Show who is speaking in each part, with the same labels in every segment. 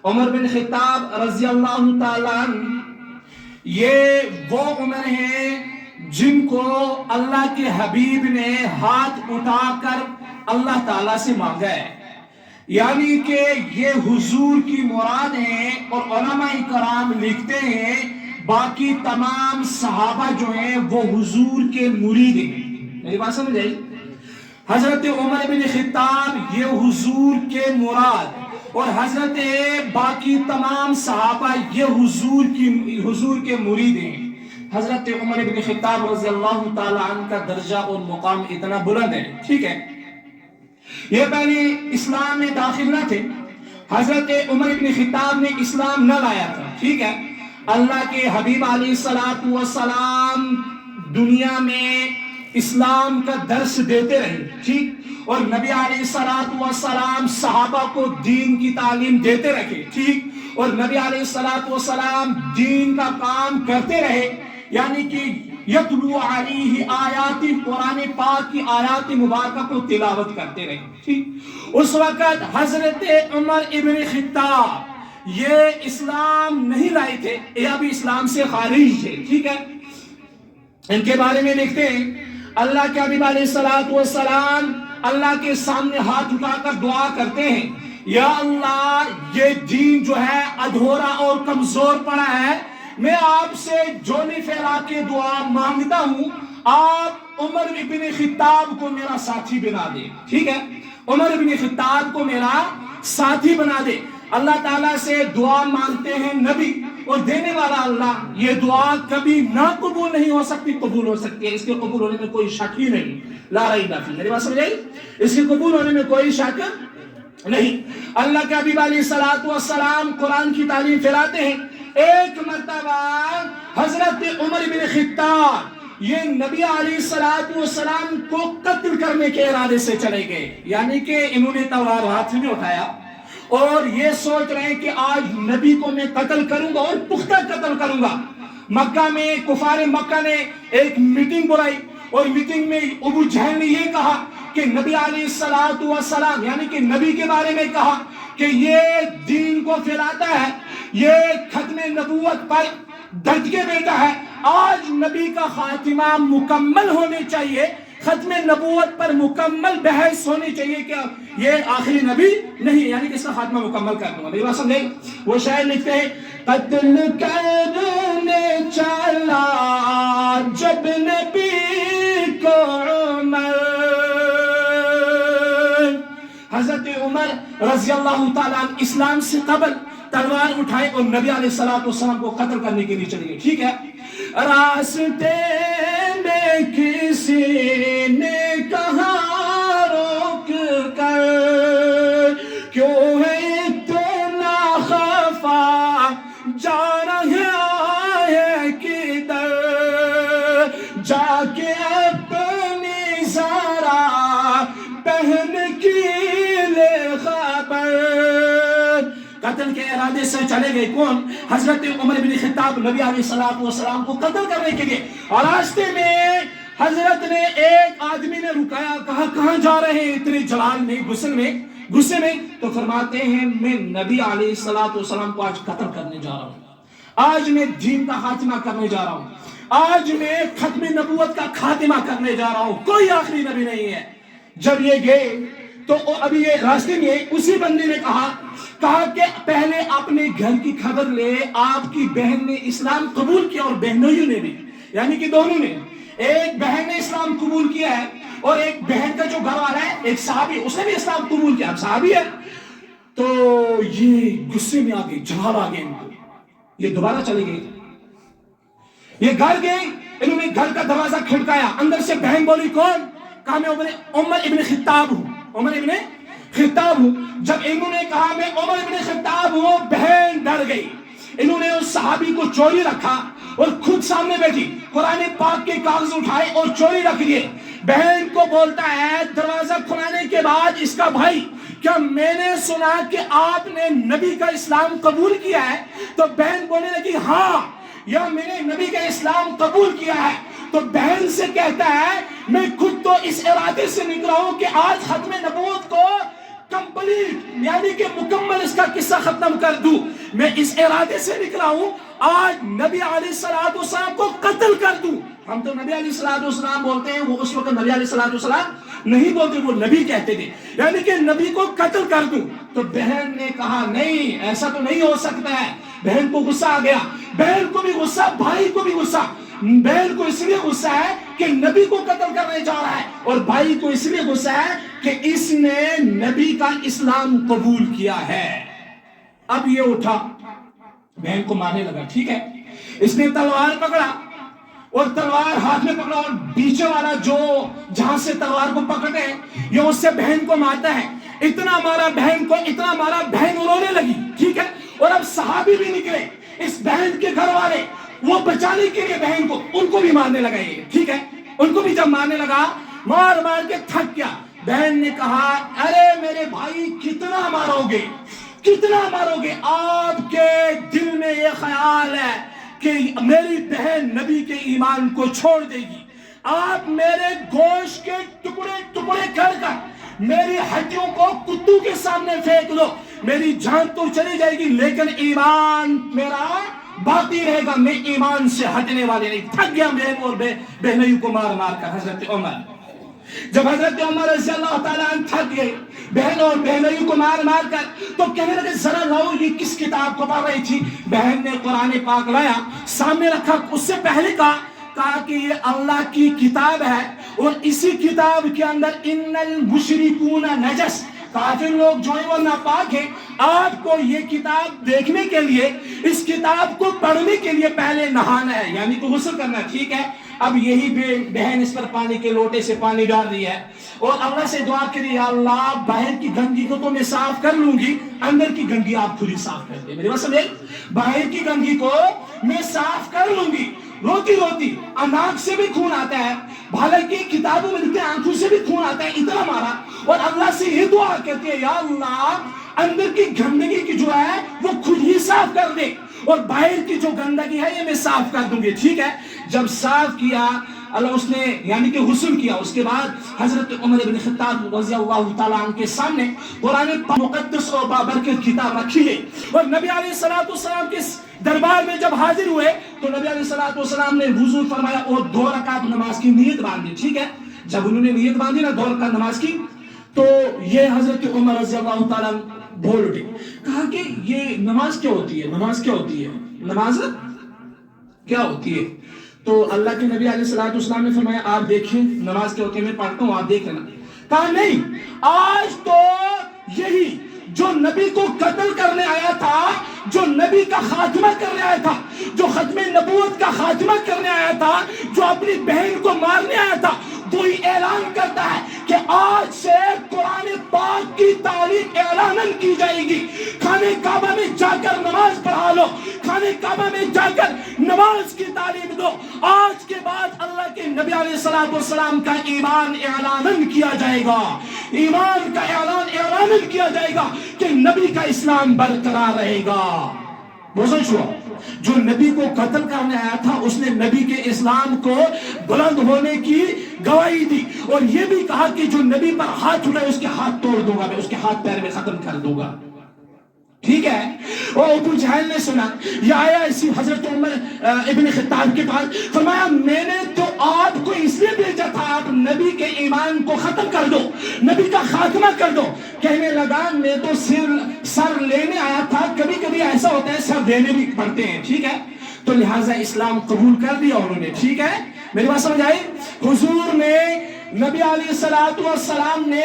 Speaker 1: عمر بن خطاب رضی اللہ تعالیٰ عنہ یہ وہ عمر ہیں جن کو اللہ کے حبیب نے ہاتھ اٹھا کر اللہ تعالیٰ سے مانگا ہے، یعنی کہ یہ حضور کی مراد ہیں۔ اور علماء کرام لکھتے ہیں باقی تمام صحابہ جو ہیں وہ حضور کے مرید ہیں۔ میری بات سمجھ آئی؟ حضرت عمر بن خطاب یہ حضور کے مراد، اور حضرت باقی تمام صحابہ یہ حضور کے مرید ہیں۔ حضرت عمر بن خطاب رضی اللہ تعالی عنہ کا درجہ اور مقام اتنا بلند ہے، ٹھیک ہے؟ یہ پہلے اسلام میں داخل نہ تھے، حضرت عمر بن خطاب نے اسلام نہ لایا تھا، ٹھیک ہے؟ اللہ کے حبیب علیہ السلام دنیا میں اسلام کا درس دیتے رہے، ٹھیک؟ اور نبی علیہ السلام صحابہ کو دین کی تعلیم دیتے رہے، ٹھیک؟ اور نبی علیہ السلام دین کا کام کرتے رہے، یعنی کہ یتلو علیہ آیات، قرآن پاک کی آیات مبارکہ کو تلاوت کرتے رہے، ٹھیک؟ اس وقت حضرت عمر ابن خطاب یہ اسلام نہیں لائے تھے، یہ ابھی اسلام سے خارج تھے، ٹھیک ہے؟ ان کے بارے میں لکھتے ہیں اللہ کے حبیب علیہ السلام اللہ کے سامنے ہاتھ اٹھا کر دعا کرتے ہیں، یا اللہ یہ دین جو ہے ادھورا اور کمزور پڑا ہے، میں آپ سے جھولی پھیلا کے دعا مانگتا ہوں، آپ عمر بن خطاب کو میرا ساتھی بنا دے، ٹھیک ہے؟ عمر بن خطاب کو میرا ساتھی بنا دے۔ اللہ تعالیٰ سے دعا مانگتے ہیں نبی، اور دینے والا اللہ، یہ دعا کبھی نہ قبول نہیں ہو سکتی، قبول ہو سکتی ہے، اس کے قبول ہونے میں کوئی شک ہی نہیں، لا ریب فیہ۔ میری بات سمجھ آئی؟ اس کے قبول ہونے میں کوئی شک نہیں۔ اللہ کے حبیب علیہ السلام قرآن کی تعلیم پھیلاتے ہیں۔ ایک مرتبہ حضرت عمر بن خطاب یہ نبی علیہ السلام کو قتل کرنے کے ارادے سے چلے گئے، یعنی کہ انہوں نے تلوار ہاتھ میں اٹھایا اور یہ سوچ رہے ہیں کہ آج نبی کو میں قتل کروں گا اور پختہ قتل کروں گا۔ مکہ میں کفار مکہ نے ایک میٹنگ بلائی، اور میٹنگ میں ابو جہل نے یہ کہا کہ نبی علیہ السلام یعنی کہ نبی کے بارے میں کہا کہ یہ دین کو پھیلاتا ہے، یہ ختم نبوت پر ڈٹ کے بیٹھا ہے، آج نبی کا خاتمہ مکمل ہونے چاہیے، ختم نبوت پر مکمل بحث ہونی چاہیے کہ یہ آخری نبی نہیں، یعنی کہ اس کا خاتمہ مکمل کر دوں گا۔ میری بات سمجھے؟ وہ شاعر لکھتے ہیں قتل کرنے چلا جب نبی کو عمر، حضرت عمر رضی اللہ تعالیٰ عنہ اسلام سے قبل تلوار اٹھائے اور نبی علیہ السلام کو قتل کرنے کے لیے چلے گئے، ٹھیک ہے؟ راستے میں کسی نے کہا روک کر، کیوں ہے اتنا خفا، جا رہا ہے کدھر، جا کے اپنی ذرا بہن کی لے خبر۔ قتل کے ارادے سے چلے گئے کون؟ حضرت عمر بن خطاب نبی علیہ السلام کو قتل کرنے کے لیے، اور راستے میں حضرت نے ایک آدمی نے رکایا، کہا کہاں جا رہے ہیں اتنے جلال میں، غصے میں؟ تو فرماتے ہیں میں نبی علیہ السلام کو آج قتل کرنے جا رہا ہوں، آج میں دین کا خاتمہ کرنے جا رہا ہوں، آج میں ختم نبوت کا خاتمہ کرنے جا رہا ہوں، کوئی آخری نبی نہیں ہے۔ جب یہ گئے تو ابھی یہ راستے میں اسی بندے نے کہا کہ پہلے اپنے گھر کی خبر لے، آپ کی بہن نے اسلام قبول کیا اور بہنوں نے بھی، یعنی کہ دونوں نے، ایک بہن نے اسلام قبول کیا ہے اور ایک بہن کا جو گھر والا ہے ایک صحابی، اس نے بھی اسلام قبول کیا، صحابی ہے۔ تو یہ غصے میں آگئے، جلال آگئے ان کو، یہ دوبارہ چلے گئے، یہ گھر گئے، انہوں نے گھر کا دروازہ کھڑکایا، اندر سے بہن بولی کون؟ کہا میں عمر ابن خطاب ہوں، عمر ابن خطاب ہوں۔ جب انہوں نے کہا میں عمر ابن خطاب ہوں، بہن ڈر گئی، انہوں نے اس صحابی کو چوری رکھا اور خود سامنے بیٹھی، قرآن پاک کے کاغذ اٹھائے اور چوری رکھ لیے۔ بہن کو بولتا ہے دروازہ کھلانے کے بعد اس کا بھائی، کیا میں نے سنا کہ آپ نے نبی کا اسلام قبول کیا ہے؟ تو بہن بولنے لگی ہاں، یا میں نے نبی کا اسلام قبول کیا ہے۔ تو بہن سے کہتا ہے میں خود تو اس ارادے سے نکلا ہوں کہ آج ختم نبوت کو कंप्लीट यानी कि मुकम्मल इसका किस्सा खत्म कर दूं, मैं इस इरादे से निकला हूं आज नबी अलैहिस्सलाम को कत्ल कर दूं। हम तो नबी अलैहिस्सलाम बोलते हैं, वो उस वक्त नबी अलैहिस्सलाम नहीं बोलते, वो नबी कहते थे, यानी कि नबी को कत्ल कर दूं। तो बहन ने कहा नहीं, ऐसा तो नहीं हो सकता है। बहन को गुस्सा आ गया, बहन को भी गुस्सा, भाई को भी गुस्सा। बहन को इसलिए गुस्सा है कि नबी को कत्ल करने जा रहा है, और भाई को इसलिए गुस्सा है कि इसने नबी का इस्लाम कबूल किया है। अब ये उठा, बहन को मारने लगा, ठीक है। इसने तलवार पकड़ा और तलवार हाथ में पकड़ा, और पीछे वाला जो जहां से तलवार को पकड़े ये उससे बहन को मारता है। इतना मारा बहन को, इतना मारा, बहन रोने लगी, ठीक है। और अब सहाबी भी निकले, इस बहन के घर वाले, वो बचाने के लिए बहन को, उनको भी मारने लगा ये, ठीक है। उनको भी जब मारने लगा, मार मार के थक गया। बहन ने कहा अरे मेरे भाई कितना मारोगे, कितना मारोगे? आपके दिल में ये ख्याल है कि मेरी बहन नबी के ईमान को छोड़ देगी, आप मेरे गोश्त के टुकड़े टुकड़े कर मेरी हड्डियों को कुत्तों के सामने फेंक दो, मेरी जान तो चली जाएगी लेकिन ईमान मेरा बाकी रहेगा, मैं ईमान से हटने वाले नहीं। थक गया बहन और बहनों को मार मार कर। हजरत उमर, जब हजरत उमर रज़ी अल्लाह ताला अन्हु थक गए बहन और बहनों को मार मार कर, तो कहने लगे जरा लाओ ये किस किताब को पढ़ रही थी? बहन ने कुरान पाक लाया, सामने रखा। उससे पहले कहा कि ये अल्लाह की किताब है, और इसी किताब के अंदर इन्नल मुशरिकून नजस, काफिर लोग जो है वो नापाक है। आपको ये किताब देखने के लिए, इस किताब को पढ़ने के लिए पहले नहाना है, यानी कि गुस्ल करना है, ठीक है। अब यही बहन इस पर पानी के लोटे से पानी डाल रही है और अल्लाह से दुआ करी, या अल्लाह बाहर की गंदगी को तो मैं साफ कर लूंगी, अंदर की गंदगी आप खुद ही साफ कर दे। मेरी बात समझे? बाहर की गंदगी को मैं साफ कर लूंगी। रोती रोती आंख से भी खून आता है, हालांकि किताबों में लिखते हैं आंखों से भी खून आता है, इतना मारा। और अल्लाह से ये दुआ करती है, या अल्लाह अंदर की गंदगी की जो है वो खुद ही साफ कर दे, और बाहर की जो गंदगी है ये मैं साफ कर दूंगी, ठीक है। जब साफ किया अल्लाह, उसने यानी कि हुस्न किया, उसके बाद हजरत उमर इब्न खत्ताब रज़ी अल्लाह ताला अन्हु के सामने कुरान मुक़द्दस और बाबरकत किताब रखी है। और नबी अलैहिस्सलाम के दरबार में जब हाजिर हुए तो नबी अलैहिस्सलाम ने वुज़ू फरमाया और 2 रकात नमाज की नीयत बांधी, ठीक है। जब उन्होंने नीयत बांधी ना 2 रकात नमाज की, तो ये हजरत उमर रज़ी अल्लाह ताला बोल उठे, कहा कि ये नमाज क्या होती है? नमाज क्या होती है? नमाज क्या होती है? तो अल्लाह के नबी अलैहिस्सलाम ने फरमाया आप देखिए नमाज क्या होती है, मैं पढ़ता हूँ, आप देख लेना। कहा नहीं, आज तो यही जो नबी को कत्ल करने आया था, जो नबी का खात्मा करने आया था, जो खत्मे नबूवत का खात्मा करने आया था, जो अपनी बहन को मारने आया था, वो ही ऐलान करता है कि आज से कुरान पाक की तालीम ऐलान की जाएगी। खाने काबा में जाकर नमाज पढ़ा लो, खाने काबा में जाकर नमाज की तालीम दो। आज के बाद अल्लाह के नबी अलैहिस्सलाम का ईमान ऐलान किया जाएगा, ईमान का ऐलान किया जाएगा कि नबी का इस्लाम बरकरार रहेगा। जो नबी को कत्ल करने आया था उसने नबी के इस्लाम को बुलंद होने की गवाही दी, और ये भी कहा कि जो नबी पर हाथ उठाए उसके हाथ तोड़ दूंगा, मैं उसके हाथ पैर में खत्म कर दूंगा, ठीक है। और अबू जहल ने सुना, यह आया इसी हजरत उमर इब्न खत्ताब के पास, फरमाया मैंने तो आपको इसलिए भेजा था आप नबी के ईमान को खत्म कर दो, नबी का खात्मा कर दो। कहने लगा मैं तो सर लेने आया था, कभी कभी ऐसा होता है सर देने भी पड़ते हैं, ठीक है। तो लिहाजा इस्लाम कबूल कर दिया उन्होंने, ठीक है। मेरी बात समझ आई? हुजूर ने नबी अलैहिस्सलाम ने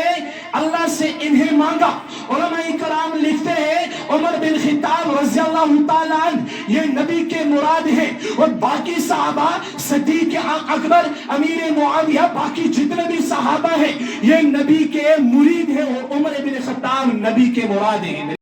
Speaker 1: अल्लाह से इन्हें मांगा। उलमाए कराम लिखते हैं उमर बिन खत्ताब रज़ी अल्लाह ताला अन्हु ये नबी के मुराद है, और बाकी सहाबा सिद्दीक़ अकबर, अमीर मुआविया, बाकी जितने भी सहाबा है ये नबी के मुरीद है, और उमर बिन खत्ताब नबी के मुराद है।